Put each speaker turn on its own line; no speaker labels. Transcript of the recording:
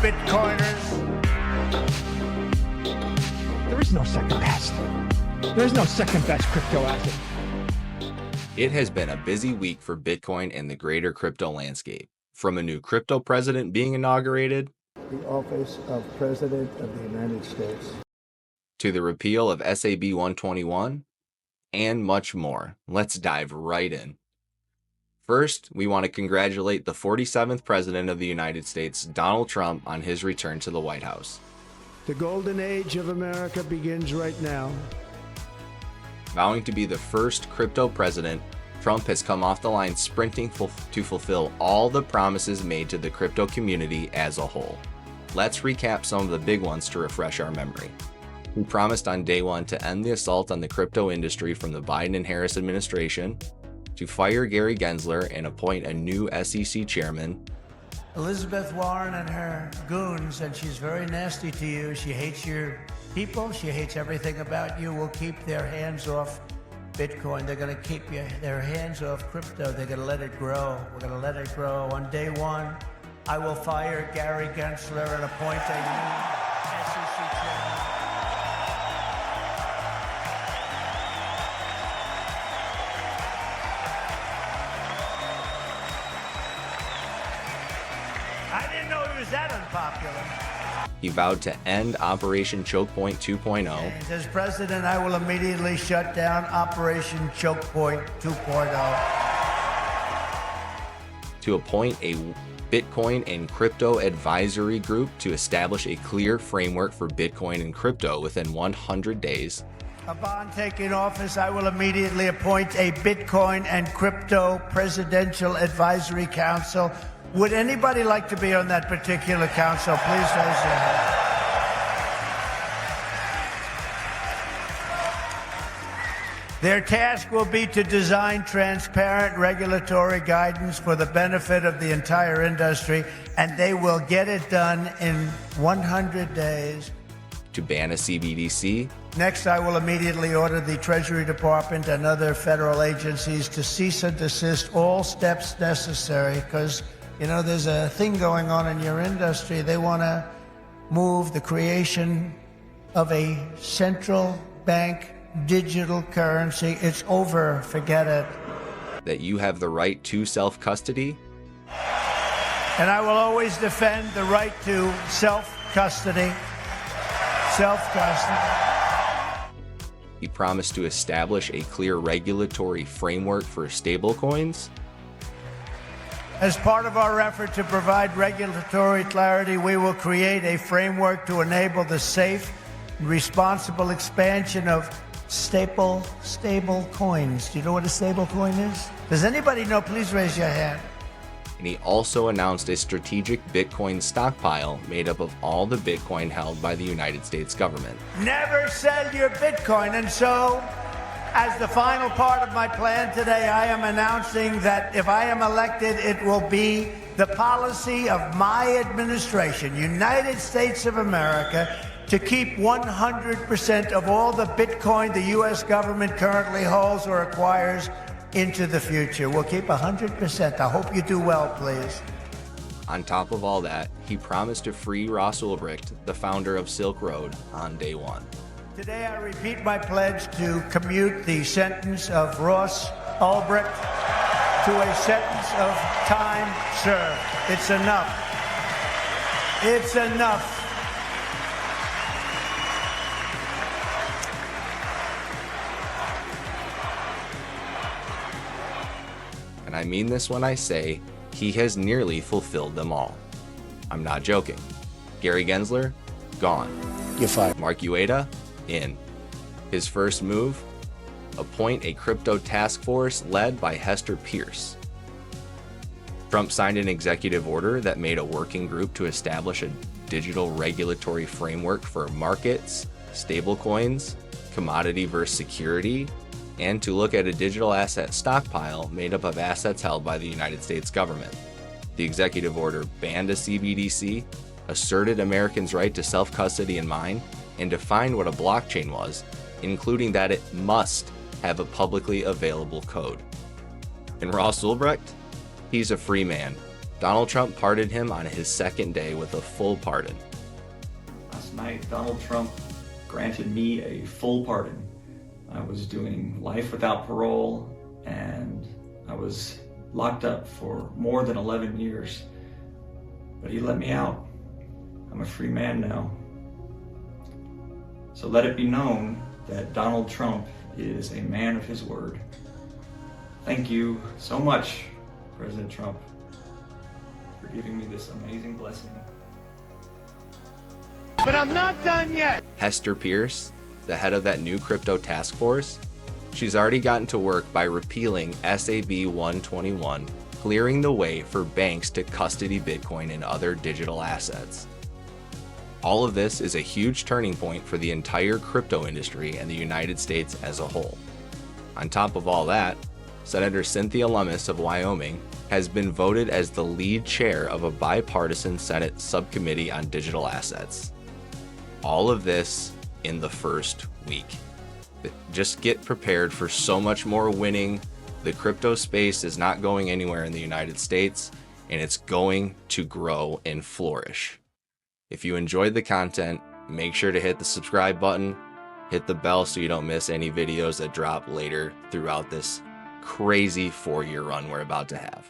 Bitcoiners.
There is no second best. There is no second best crypto asset.
It has been a busy week for Bitcoin and the greater crypto landscape. From a new crypto president being inaugurated,
the office of President of the United States,
to the repeal of SAB 121, and much more. Let's dive right in. First, we want to congratulate the 47th President of the United States, Donald Trump, on his return to the White House.
the golden age of America begins right now.
Vowing to be the first crypto president, Trump has come off the line sprinting to fulfill all the promises made to the crypto community as a whole. Let's recap some of the big ones to refresh our memory. He promised on day one to end the assault on the crypto industry from the Biden and Harris administration, to fire Gary Gensler and appoint a new SEC chairman,
Elizabeth Warren and her goons, and she's very nasty to you. She hates your people. She hates everything about you. Will keep their hands off Bitcoin. They're going to keep their hands off crypto. They're going to let it grow. We're going to let it grow. On day one, I will fire Gary Gensler and appoint a new SEC chairman. I didn't know he was that unpopular.
he vowed to end Operation Choke Point 2.0,
And as president, I will immediately shut down Operation Choke Point 2.0.
to appoint a Bitcoin and crypto advisory group to establish a clear framework for Bitcoin and crypto within 100 days,
Upon taking office, I will immediately appoint a Bitcoin and Crypto Presidential Advisory Council. Would anybody like to be on that particular council? Please raise your hand. Their task will be to design transparent regulatory guidance for the benefit of the entire industry, and they will get it done in 100 days.
to ban a CBDC,
Next, I will immediately order the Treasury Department and other federal agencies to cease and desist all steps necessary because, you know, there's a thing going on in your industry. They want to move the creation of a central bank digital currency. It's over. Forget it.
that you have the right to self-custody,
And I will always defend the right to self-custody. Self-custody.
he promised to establish a clear regulatory framework for stablecoins,
As part of our effort to provide regulatory clarity, we will create a framework to enable the safe and responsible expansion of stable coins. Do you know what a stable coin is? Does anybody know? Please raise your hand.
and he also announced a strategic Bitcoin stockpile made up of all the Bitcoin held by the United States government.
Never sell your Bitcoin. And so, as the final part of my plan today, I am announcing that if I am elected, it will be the policy of my administration, United States of America, to keep 100% of all the Bitcoin the U.S. government currently holds or acquires into the future. We'll keep 100%. I hope you do well, please.
On top of all that, he promised to free Ross Ulbricht, the founder of Silk Road, on day one.
Today, I repeat my pledge to commute the sentence of Ross Ulbricht to a sentence of time served. It's enough. It's enough.
And I mean this when I say he has nearly fulfilled them all. I'm not joking. Gary Gensler, gone.
You're fired.
Mark Ueda, in. His first move, appoint a crypto task force led by Hester Pierce. Trump signed an executive order that made a working group to establish a digital regulatory framework for markets, stablecoins, commodity versus security, and to look at a digital asset stockpile made up of assets held by the United States government. The executive order banned a CBDC, asserted Americans' right to self-custody in mind, and defined what a blockchain was, including that it must have a publicly available code. And Ross Ulbricht? He's a free man. Donald Trump pardoned him on his second day with a full pardon.
Last night, Donald Trump granted me a full pardon. I was doing life without parole, and I was locked up for more than 11 years. But he let me out. I'm a free man now. So let it be known that Donald Trump is a man of his word. Thank you so much, President Trump, for giving me this amazing blessing.
But I'm not done yet.
Hester Pierce, the head of that new crypto task force, she's already gotten to work by repealing SAB 121, clearing the way for banks to custody Bitcoin and other digital assets. All of this is a huge turning point for the entire crypto industry and the United States as a whole. On top of all that, Senator Cynthia Lummis of Wyoming has been voted as the lead chair of a bipartisan Senate subcommittee on digital assets. All of this in the first week. Just get prepared for so much more winning. The crypto space is not going anywhere in the United States, and it's going to grow and flourish. If you enjoyed the content, make sure to hit the subscribe button, hit the bell so you don't miss any videos that drop later throughout this crazy 4-year run we're about to have.